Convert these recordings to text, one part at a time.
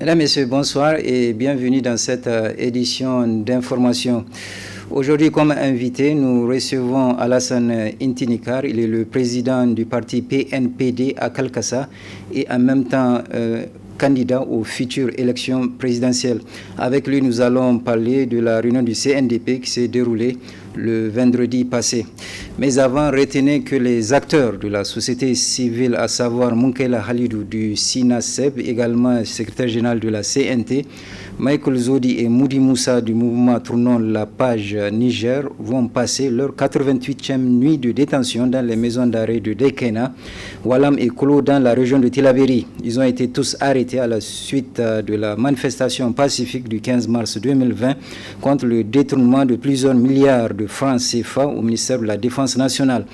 Mesdames, Messieurs, bonsoir et bienvenue dans cette édition d'information. Aujourd'hui, comme invité, nous recevons Alassane Intinikar. Il est le président du parti PNPD à Kalkassa et en même temps candidat aux futures élections présidentielles. Avec lui, nous allons parler de la réunion du CNDP qui s'est déroulée le vendredi passé. Mais avant, retenez que les acteurs de la société civile, à savoir Munkela Halidou du SINASEB, également secrétaire général de la CNT, Michael Zodi et Moudi Moussa du mouvement Tournons la page Niger vont passer leur 88e nuit de détention dans les maisons d'arrêt de Dekena, Walam et Kolo dans la région de Tillabéri. Ils ont été tous arrêtés à la suite de la manifestation pacifique du 15 mars 2020 contre le détournement de plusieurs milliards de francs CFA au ministère de la Défense nationale.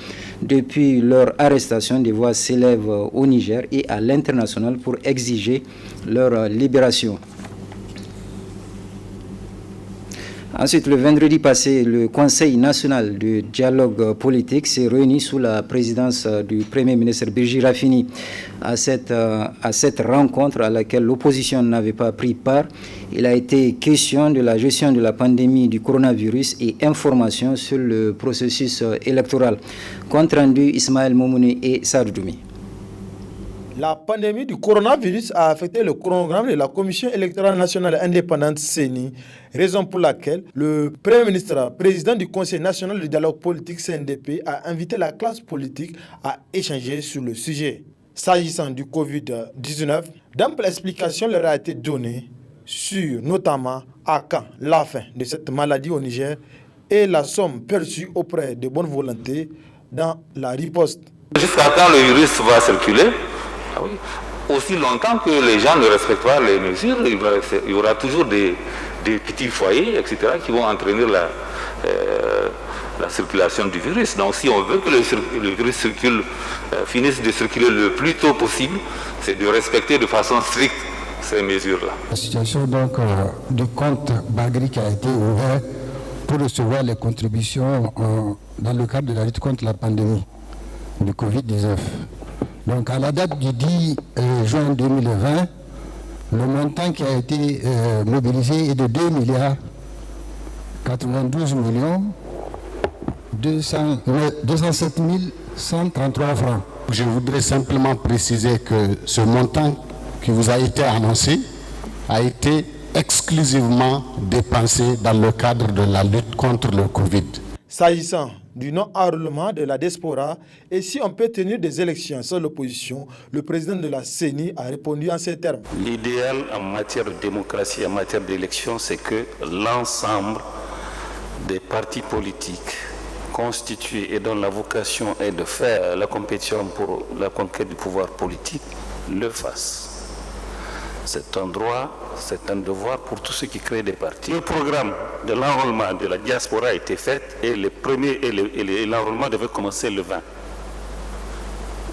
Depuis leur arrestation, des voix s'élèvent au Niger et à l'international pour exiger leur libération. Ensuite, le vendredi passé, le Conseil national de dialogue politique s'est réuni sous la présidence du Premier ministre Birji Rafini. À cette rencontre à laquelle l'opposition n'avait pas pris part, il a été question de la gestion de la pandémie du coronavirus et information sur le processus électoral. Compte rendu Ismaël Moumouni et Sardoumi. La pandémie du coronavirus a affecté le chronogramme de la Commission électorale nationale indépendante CENI, raison pour laquelle le Premier ministre, président du Conseil national de dialogue politique CNDP, a invité la classe politique à échanger sur le sujet. S'agissant du Covid-19, d'amples explications leur a été données sur notamment à quand la fin de cette maladie au Niger et la somme perçue auprès de bonne volonté dans la riposte. Jusqu'à quand le virus va circuler? Ah oui. Aussi longtemps que les gens ne respectent pas les mesures, il y aura toujours des petits foyers, etc., qui vont entraîner la circulation du virus. Donc si on veut que le virus finisse de circuler le plus tôt possible, c'est de respecter de façon stricte ces mesures-là. La situation donc du compte Bagri qui a été ouvert pour recevoir les contributions dans le cadre de la lutte contre la pandémie du Covid-19. Donc à la date du 10 juin 2020, le montant qui a été mobilisé est de 2 milliards 92 millions 207 133 francs. Je voudrais simplement préciser que ce montant qui vous a été annoncé a été exclusivement dépensé dans le cadre de la lutte contre le Covid. S'agissant du non-enrôlement de la diaspora et si on peut tenir des élections sans l'opposition, le président de la CENI a répondu en ces termes. L'idéal en matière de démocratie, en matière d'élection, c'est que l'ensemble des partis politiques constitués et dont la vocation est de faire la compétition pour la conquête du pouvoir politique le fassent. C'est un droit, c'est un devoir pour tous ceux qui créent des partis. Le programme de l'enrôlement de la diaspora a été fait et l'enrôlement devait commencer le 20.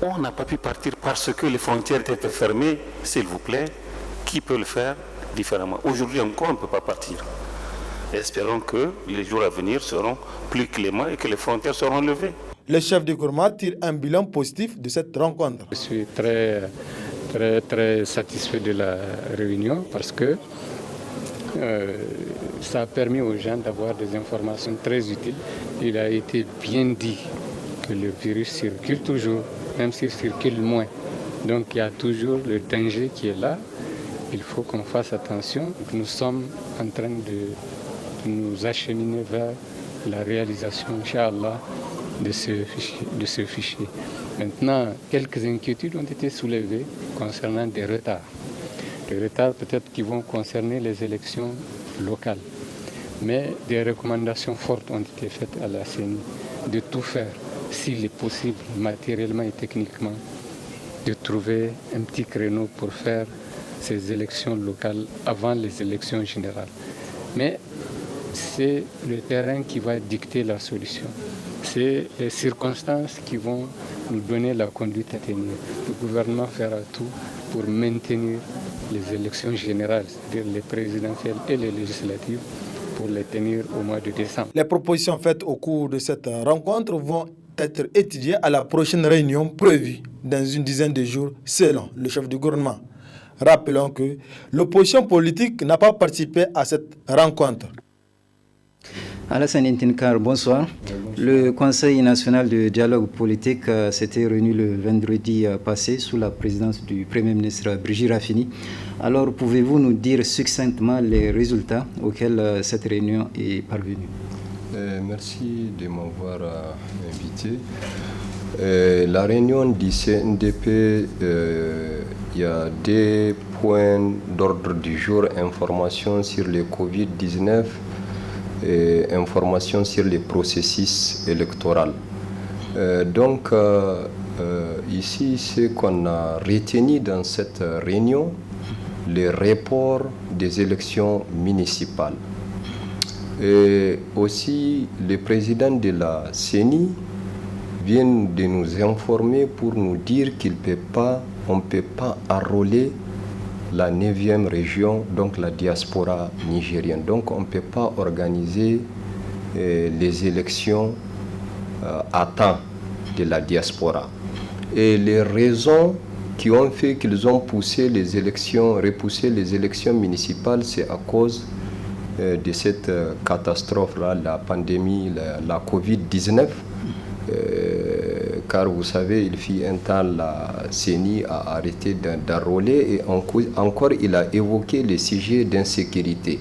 On n'a pas pu partir parce que les frontières étaient fermées. S'il vous plaît, qui peut le faire différemment? Aujourd'hui encore, on ne peut pas partir. Espérons que les jours à venir seront plus cléments et que les frontières seront levées. Le chef du gouvernement tire un bilan positif de cette rencontre. Je suis très satisfait de la réunion parce que ça a permis aux gens d'avoir des informations très utiles. Il a été bien dit que le virus circule toujours, même s'il circule moins. Donc il y a toujours le danger qui est là. Il faut qu'on fasse attention. Nous sommes en train de nous acheminer vers la réalisation, Inch'Allah, de ce fichier. Maintenant, quelques inquiétudes ont été soulevées concernant des retards. Des retards peut-être qui vont concerner les élections locales. Mais des recommandations fortes ont été faites à la CENI de tout faire, s'il est possible, matériellement et techniquement, de trouver un petit créneau pour faire ces élections locales avant les élections générales. Mais c'est le terrain qui va dicter la solution. C'est les circonstances qui vont nous donner la conduite à tenir. Le gouvernement fera tout pour maintenir les élections générales, c'est-à-dire les présidentielles et les législatives, pour les tenir au mois de décembre. Les propositions faites au cours de cette rencontre vont être étudiées à la prochaine réunion prévue dans une dizaine de jours, selon le chef du gouvernement. Rappelons que l'opposition politique n'a pas participé à cette rencontre. Alassane Intinikar, bonsoir. Le Conseil national de dialogue politique s'était réuni le vendredi passé sous la présidence du Premier ministre Brigitte Raffini. Alors, pouvez-vous nous dire succinctement les résultats auxquels cette réunion est parvenue? Merci de m'avoir invité. La réunion du CNDP, il y a des points d'ordre du jour, information sur le Covid-19 et information sur les processus électoraux. Ici, ce qu'on a retenu dans cette réunion, le report des élections municipales. Et aussi, le président de la CENI vient de nous informer pour nous dire on ne peut pas enrôler la 9e région, donc la diaspora nigérienne. Donc on ne peut pas organiser les élections à temps de la diaspora. Et les raisons qui ont fait qu'ils ont repoussé les élections municipales, c'est à cause de cette catastrophe-là, la pandémie, la Covid-19. Car vous savez, il fit un temps, la CENI a arrêté d'enrôler et encore il a évoqué les sujets d'insécurité.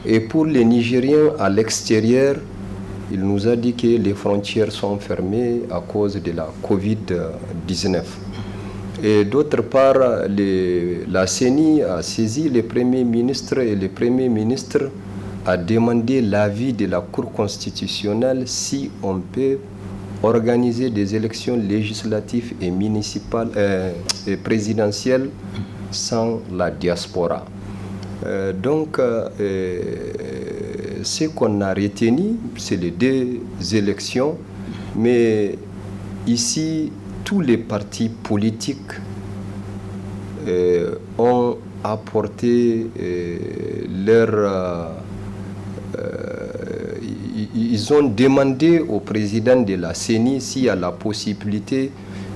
Et pour les Nigériens à l'extérieur, il nous a dit que les frontières sont fermées à cause de la Covid-19. Et d'autre part, la CENI a saisi le Premier ministre et le Premier ministre a demandé l'avis de la Cour constitutionnelle si on peut organiser des élections législatives et municipales et présidentielles sans la diaspora. Ce qu'on a retenu, c'est les deux élections, mais ici, tous les partis politiques ont apporté ils ont demandé au président de la CENI s'il y a la possibilité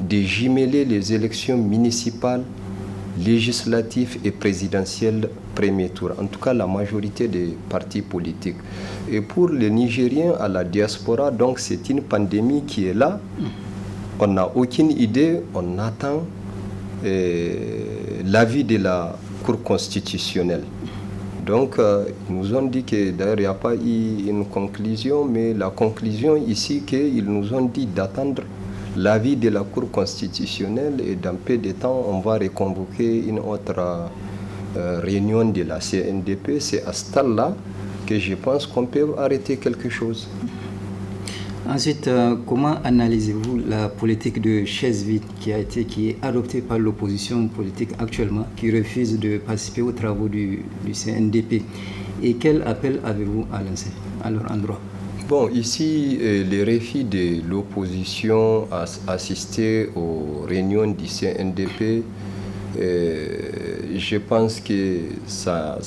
de jumeler les élections municipales, législatives et présidentielles premier tour. En tout cas, la majorité des partis politiques. Et pour les Nigériens à la diaspora, donc c'est une pandémie qui est là. On n'a aucune idée, on attend l'avis de la Cour constitutionnelle. Donc, ils nous ont dit que d'ailleurs, il n'y a pas eu une conclusion, mais la conclusion ici, qu'ils nous ont dit d'attendre l'avis de la Cour constitutionnelle et dans peu de temps, on va reconvoquer une autre réunion de la CNDP. C'est à ce stade-là que je pense qu'on peut arrêter quelque chose. Ensuite, comment analysez-vous la politique de chaise vide qui est adoptée par l'opposition politique actuellement, qui refuse de participer aux travaux du CNDP? Et quel appel avez-vous à lancer à leur endroit? Bon, ici, le refus de l'opposition à assister aux réunions du CNDP, je pense que ça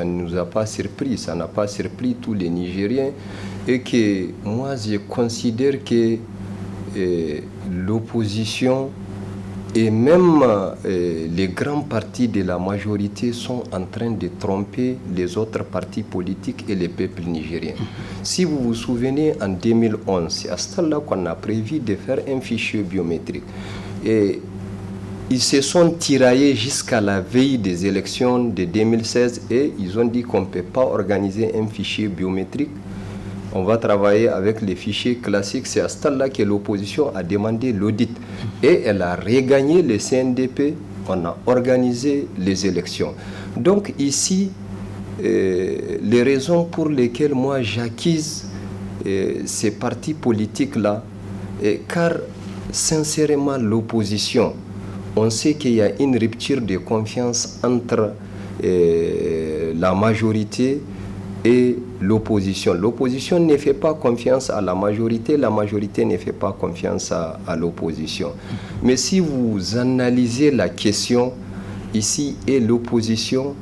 ne nous a pas surpris, ça n'a pas surpris tous les Nigériens. Et que moi, je considère que l'opposition et même les grands partis de la majorité sont en train de tromper les autres partis politiques et les peuples nigériens. Si vous vous souvenez, en 2011, c'est à ce temps-là qu'on a prévu de faire un fichier biométrique. Et ils se sont tiraillés jusqu'à la veille des élections de 2016 et ils ont dit qu'on ne peut pas organiser un fichier biométrique. On va travailler avec les fichiers classiques. C'est à ce stade-là que l'opposition a demandé l'audit. Et elle a regagné le CNDP. On a organisé les élections. Donc ici, les raisons pour lesquelles moi j'accuse ces partis politiques-là, car sincèrement l'opposition, on sait qu'il y a une rupture de confiance entre la majorité et l'opposition. L'opposition ne fait pas confiance à la majorité ne fait pas confiance à l'opposition. Mais si vous analysez la question, ici, et l'opposition,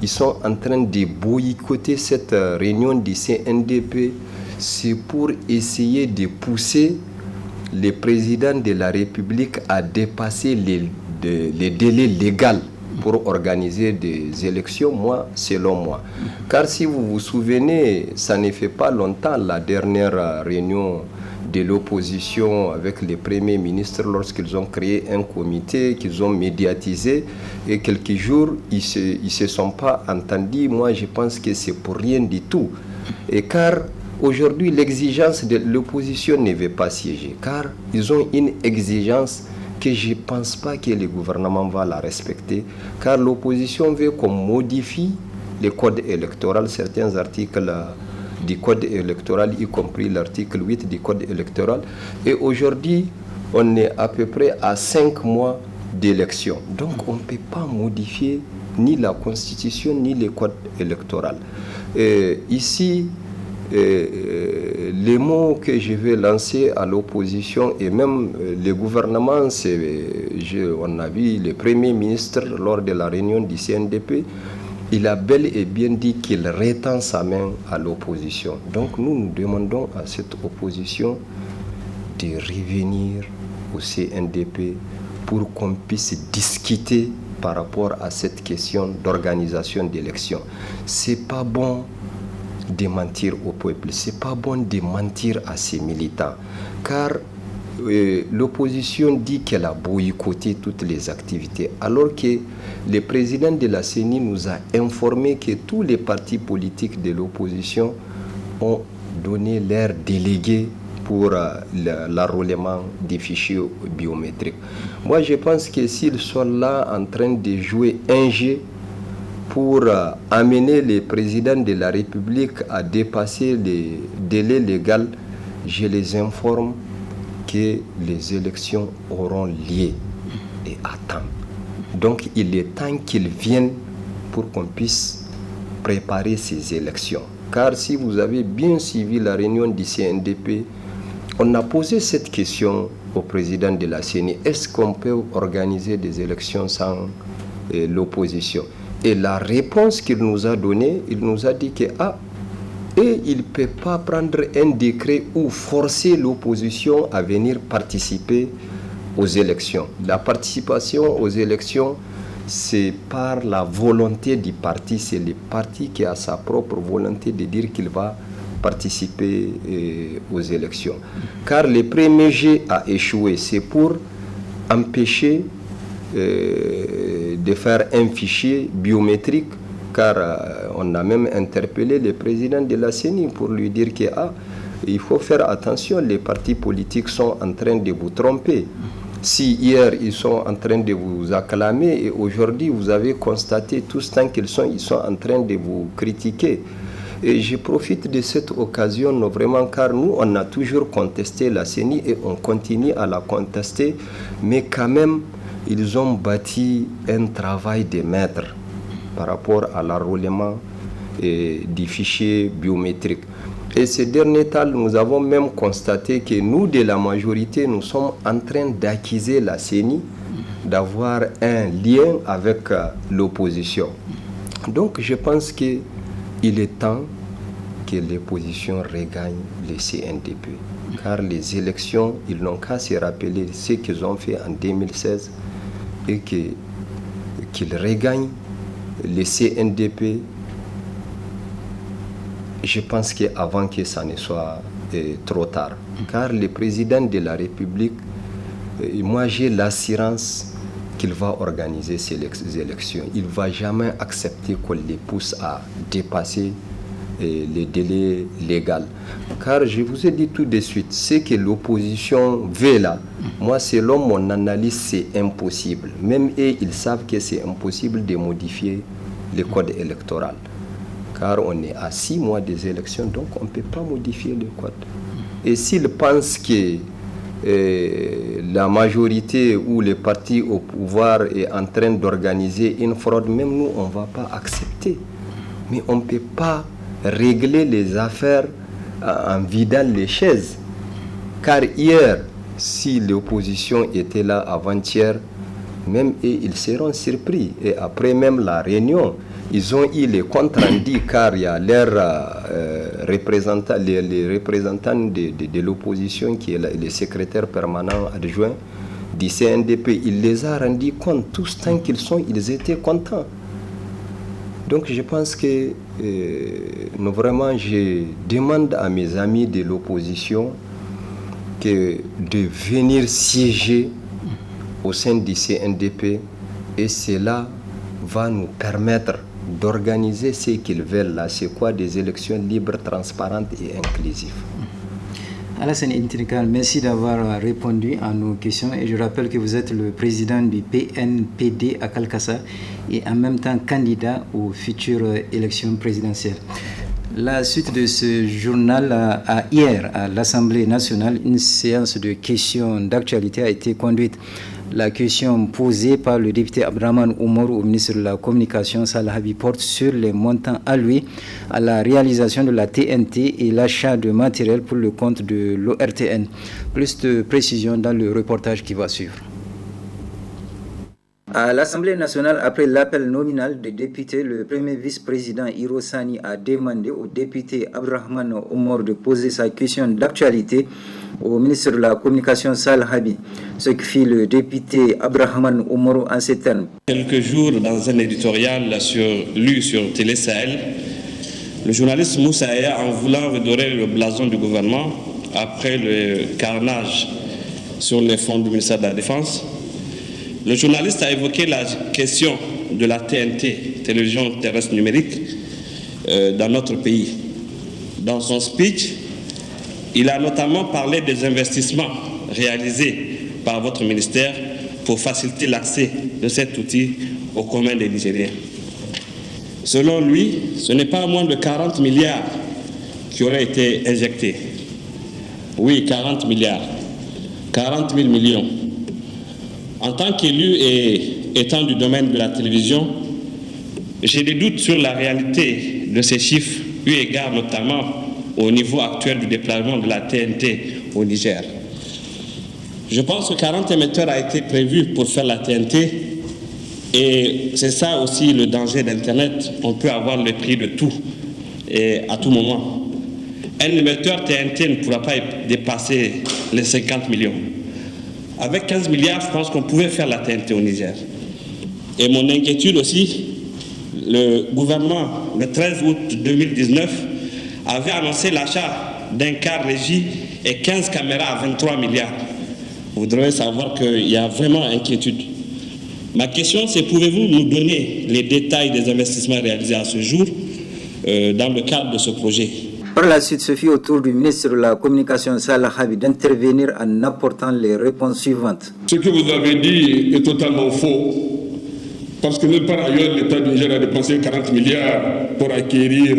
ils sont en train de boycotter cette réunion du CNDP, c'est pour essayer de pousser le président de la République à dépasser les délais légaux pour organiser des élections, moi, selon moi. Car si vous vous souvenez, ça ne fait pas longtemps, la dernière réunion de l'opposition avec les premiers ministres, lorsqu'ils ont créé un comité qu'ils ont médiatisé, et quelques jours, ils se sont pas entendus. Moi, je pense que c'est pour rien du tout. Et car aujourd'hui, l'exigence de l'opposition ne veut pas siéger, car ils ont une exigence que je ne pense pas que le gouvernement va la respecter, car l'opposition veut qu'on modifie le code électoral, certains articles du code électoral, y compris l'article 8 du code électoral. Et aujourd'hui, on est à peu près à 5 mois d'élection. Donc, on ne peut pas modifier ni la Constitution, ni le code électoral. Ici, les mots que je vais lancer à l'opposition et même le gouvernement, on a vu le Premier ministre lors de la réunion du CNDP, il a bel et bien dit qu'il retend sa main à l'opposition. Donc nous demandons à cette opposition de revenir au CNDP pour qu'on puisse discuter par rapport à cette question d'organisation d'élections. C'est pas bon de mentir au peuple, c'est pas bon de mentir à ses militants, car l'opposition dit qu'elle a boycotté toutes les activités, alors que le président de la CENI nous a informé que tous les partis politiques de l'opposition ont donné leurs délégués pour l'enrôlement des fichiers biométriques. Moi, je pense que s'ils sont là en train de jouer un jeu pour amener le président de la République à dépasser les délais légaux, je les informe que les élections auront lieu et à temps. Donc il est temps qu'ils viennent pour qu'on puisse préparer ces élections. Car si vous avez bien suivi la réunion du CNDP, on a posé cette question au président de la CENI. Est-ce qu'on peut organiser des élections sans l'opposition? Et la réponse qu'il nous a donnée, il nous a dit que et il ne peut pas prendre un décret ou forcer l'opposition à venir participer aux élections. La participation aux élections, c'est par la volonté du parti. C'est le parti qui a sa propre volonté de dire qu'il va participer aux élections. Car le premier jet a échoué. C'est pour empêcher de faire un fichier biométrique, car on a même interpellé le président de la CENI pour lui dire que il faut faire attention, les partis politiques sont en train de vous tromper. Si hier ils sont en train de vous acclamer et aujourd'hui vous avez constaté tout ce temps ils sont en train de vous critiquer. Et je profite de cette occasion vraiment, car nous on a toujours contesté la CENI et on continue à la contester, mais quand même ils ont bâti un travail de maître par rapport à l'enrôlement des fichiers biométriques. Et ces derniers temps, nous avons même constaté que nous, de la majorité, nous sommes en train d'accuser la CENI d'avoir un lien avec l'opposition. Donc je pense qu'il est temps que l'opposition regagne le CNDP. Car les élections, ils n'ont qu'à se rappeler ce qu'ils ont fait en 2016 et qu'ils regagnent le CNDP. Je pense qu'avant que ça ne soit trop tard. Car le président de la République, moi j'ai l'assurance qu'il va organiser ces élections. Il ne va jamais accepter qu'on les pousse à dépasser les délais légaux. Car je vous ai dit tout de suite, ce que l'opposition veut là, moi selon mon analyse, c'est impossible. Même eux, ils savent que c'est impossible de modifier le code électoral. Car on est à 6 mois des élections, donc on ne peut pas modifier le code. Et s'ils pensent que la majorité ou les partis au pouvoir est en train d'organiser une fraude, même nous, on ne va pas accepter. Mais on ne peut pas régler les affaires en vidant les chaises. Car hier, si l'opposition était là avant-hier, même ils seront surpris. Et après même la réunion, ils ont eu les comptes rendus, car il y a leurs représentants, les représentants de l'opposition, qui est le secrétaire permanent adjoint du CNDP, il les a rendus compte, tous tant ils étaient contents. Donc je pense que vraiment je demande à mes amis de l'opposition de venir siéger au sein du CNDP et cela va nous permettre d'organiser ce qu'ils veulent là. C'est quoi? Des élections libres, transparentes et inclusives. Alassane Intinikar, merci d'avoir répondu à nos questions et je rappelle que vous êtes le président du PNPD à Kalkassa et en même temps candidat aux futures élections présidentielles. La suite de ce journal, hier à l'Assemblée nationale, une séance de questions d'actualité a été conduite. La question posée par le député Abdrahmane Oumarou au ministre de la Communication, Salah Habib, porte sur les montants alloués à la réalisation de la TNT et l'achat de matériel pour le compte de l'ORTN. Plus de précisions dans le reportage qui va suivre. À l'Assemblée nationale, après l'appel nominal des députés, le premier vice-président Hiro Sani a demandé au député Abdrahmane Oumarou de poser sa question d'actualité au ministre de la Communication Salah Habib, ce que fit le député Abdrahmane Oumarou en ces termes. Quelques jours, dans un éditorial lu sur Télé Sahel, le journaliste Moussa Aya, en voulant redorer le blason du gouvernement après le carnage sur les fonds du ministère de la Défense, le journaliste a évoqué la question de la TNT, télévision terrestre numérique, dans notre pays. Dans son speech, il a notamment parlé des investissements réalisés par votre ministère pour faciliter l'accès de cet outil au commun des Nigériens. Selon lui, ce n'est pas moins de 40 milliards qui auraient été injectés. Oui, 40 milliards, 40 000 millions. En tant qu'élu et étant du domaine de la télévision, j'ai des doutes sur la réalité de ces chiffres, eu égard notamment au niveau actuel du déploiement de la TNT au Niger. Je pense que 40 émetteurs a été prévu pour faire la TNT et c'est ça aussi le danger d'Internet. On peut avoir le prix de tout et à tout moment. Un émetteur TNT ne pourra pas dépasser les 50 millions. Avec 15 milliards, je pense qu'on pouvait faire la TNT au Niger. Et mon inquiétude aussi, le gouvernement, le 13 août 2019, avait annoncé l'achat d'un car régie et 15 caméras à 23 milliards. Vous devez savoir qu'il y a vraiment inquiétude. Ma question, c'est pouvez-vous nous donner les détails des investissements réalisés à ce jour dans le cadre de ce projet? Par la suite, ce fut au tour du ministre de la Communication Salah Habib d'intervenir en apportant les réponses suivantes. Ce que vous avez dit est totalement faux, parce que nulle part ailleurs, l'État du Niger a dépensé 40 milliards pour acquérir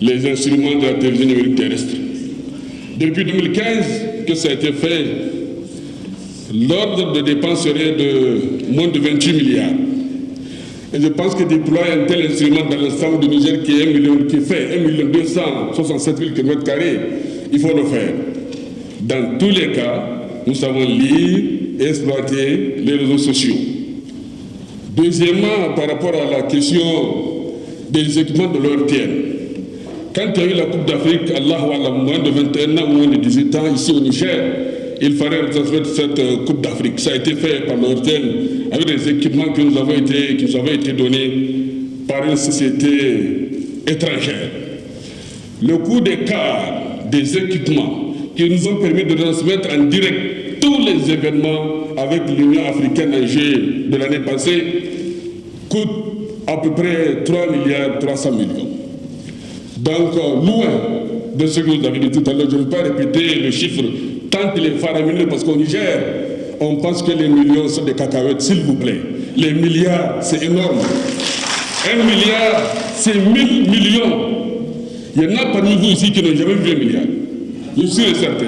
les instruments de la télévision numérique terrestre. Depuis 2015 que ça a été fait, l'ordre de dépenses serait de moins de 28 milliards. Et je pense que déployer un tel instrument dans l'ensemble du Niger qui fait 1 267 000 km², il faut le faire. Dans tous les cas, nous savons lire et exploiter les réseaux sociaux. Deuxièmement, par rapport à la question des équipements de l'ORTN, quand il y a eu la Coupe d'Afrique, Allahu Alam, moins de 21 ans ou moins de 18 ans, ici au Niger, il fallait retransmettre cette Coupe d'Afrique. Ça a été fait par l'ORTN avec des équipements qui nous avaient été donnés par une société étrangère. Le coût des cars, des équipements qui nous ont permis de transmettre en direct tous les événements avec l'Union africaine en juillet de l'année passée coûte à peu près 3 milliards 300 millions. Donc, loin de ce que vous avez dit tout à l'heure, je ne vais pas répéter le chiffre tant il est faramineux parce qu'au Niger, on pense que les millions sont des cacahuètes, s'il vous plaît. Les milliards, c'est énorme. 1 milliard, c'est 1000 millions. Il y en a parmi vous ici qui n'ont jamais vu 1 milliard. Je suis certain.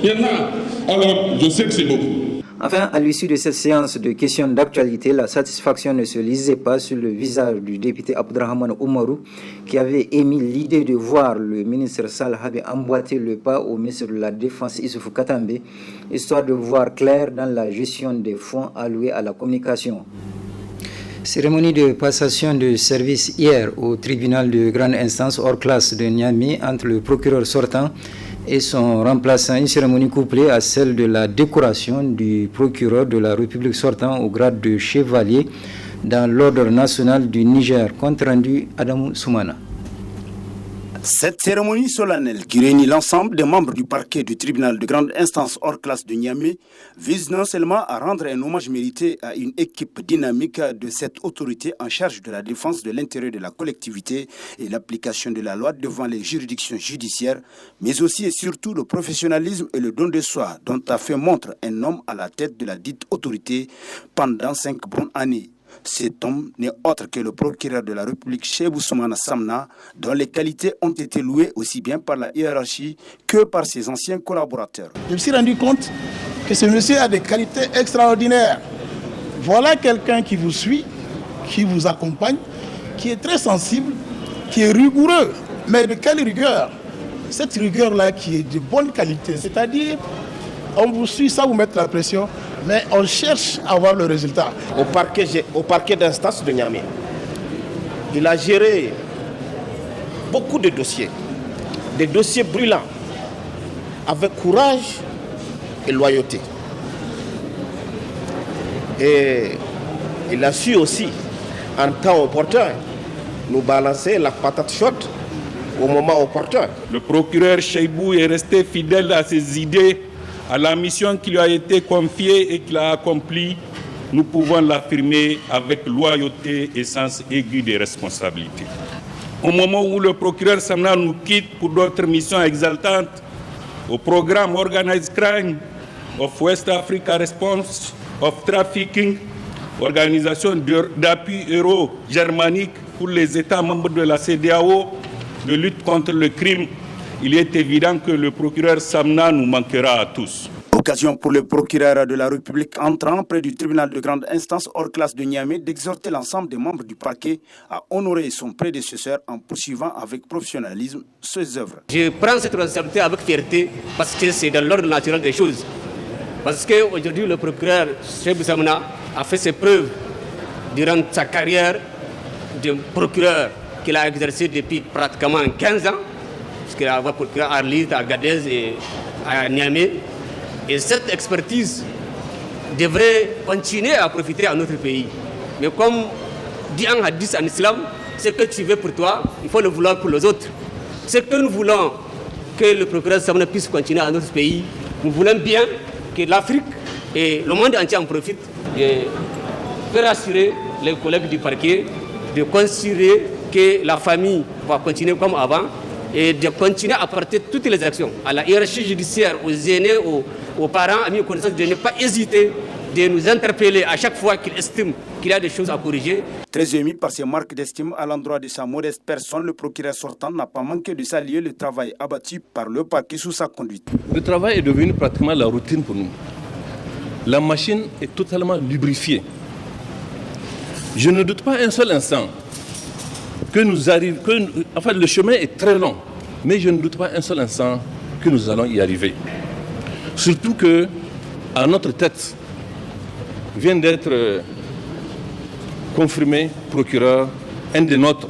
Il y en a. Alors, je sais que c'est beaucoup. Enfin, à l'issue de cette séance de questions d'actualité, la satisfaction ne se lisait pas sur le visage du député Abdrahmane Oumarou, qui avait émis l'idée de voir le ministre Salah Habib emboîter le pas au ministre de la Défense Issoufou Katambe, histoire de voir clair dans la gestion des fonds alloués à la communication. Cérémonie de passation de service hier au tribunal de grande instance hors classe de Niamey entre le procureur sortant et son remplaçant, une cérémonie couplée à celle de la décoration du procureur de la République sortant au grade de chevalier dans l'ordre national du Niger. Compte rendu Adamou Soumana. Cette cérémonie solennelle qui réunit l'ensemble des membres du parquet du tribunal de grande instance hors classe de Niamey vise non seulement à rendre un hommage mérité à une équipe dynamique de cette autorité en charge de la défense de l'intérêt de la collectivité et l'application de la loi devant les juridictions judiciaires, mais aussi et surtout le professionnalisme et le don de soi dont a fait montre un homme à la tête de la dite autorité pendant 5 bonnes années. Cet homme n'est autre que le procureur de la République, Chebou Soumana Samna, dont les qualités ont été louées aussi bien par la hiérarchie que par ses anciens collaborateurs. Je me suis rendu compte que ce monsieur a des qualités extraordinaires. Voilà quelqu'un qui vous suit, qui vous accompagne, qui est très sensible, qui est rigoureux. Mais de quelle rigueur? Cette rigueur-là qui est de bonne qualité, c'est-à-dire on vous suit sans vous mettre la pression, mais on cherche à avoir le résultat. Au parquet d'instance de Niamey, il a géré beaucoup de dossiers, des dossiers brûlants, avec courage et loyauté. Et il a su aussi, en temps opportun, nous balancer la patate chaude au moment opportun. Le procureur Cheibou est resté fidèle à ses idées, à la mission qui lui a été confiée et qu'il a accomplie. Nous pouvons l'affirmer avec loyauté et sens aigu des responsabilités. Au moment où le procureur Samna nous quitte pour d'autres missions exaltantes, au programme Organized Crime, of West Africa Response, of Trafficking, organisation d'appui euro-germanique pour les États membres de la CEDEAO, de lutte contre le crime, il est évident que le procureur Samna nous manquera à tous. Occasion pour le procureur de la République entrant près du tribunal de grande instance hors classe de Niamey d'exhorter l'ensemble des membres du parquet à honorer son prédécesseur en poursuivant avec professionnalisme ses œuvres. Je prends cette responsabilité avec fierté parce que c'est dans l'ordre naturel des choses. Parce qu'aujourd'hui, le procureur Chebou Samna a fait ses preuves durant sa carrière de procureur qu'il a exercé depuis pratiquement 15 ans. Parce qu'il a été procureur à Arlit, à Gadez et à Niamey. Et cette expertise devrait continuer à profiter à notre pays. Mais comme dit un hadith en islam, ce que tu veux pour toi, il faut le vouloir pour les autres. Ce que nous voulons que le procureur Samna puisse continuer à notre pays, nous voulons bien que l'Afrique et le monde entier en profitent. Et faire assurer les collègues du parquet de considérer que la famille va continuer comme avant et de continuer à porter toutes les actions à la hiérarchie judiciaire, aux aînés, aux parents, amis et connaissances, de ne pas hésiter de nous interpeller à chaque fois qu'ils estiment qu'il y a des choses à corriger. Très ému par ses marques d'estime à l'endroit de sa modeste personne, le procureur sortant n'a pas manqué de saluer le travail abattu par le parquet sous sa conduite. Le travail est devenu pratiquement la routine pour nous. La machine est totalement lubrifiée. Je ne doute pas un seul instant que nous arrivons, enfin le chemin est très long, mais je ne doute pas un seul instant que nous allons y arriver. Surtout que à notre tête vient d'être confirmé procureur, un des nôtres,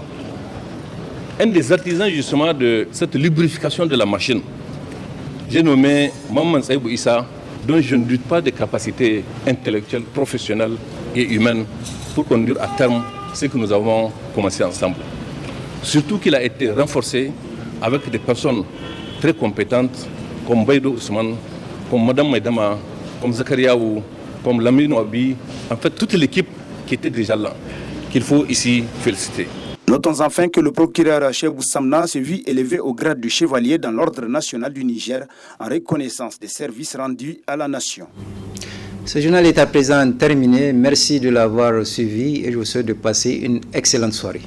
un des artisans justement de cette lubrification de la machine. J'ai nommé Maman Saïbou Issa, dont je ne doute pas des capacités intellectuelles, professionnelles et humaines pour conduire à terme ce que nous avons commencé ensemble. Surtout qu'il a été renforcé avec des personnes très compétentes comme Baïdo Ousmane, comme Madame Maïdama, comme Zakariaou, comme Lamine Ouabi, en fait toute l'équipe qui était déjà là, qu'il faut ici féliciter. Notons enfin que le procureur Chebou Samna s'est vu élevé au grade de chevalier dans l'ordre national du Niger en reconnaissance des services rendus à la nation. Ce journal est à présent terminé. Merci de l'avoir suivi et je vous souhaite de passer une excellente soirée.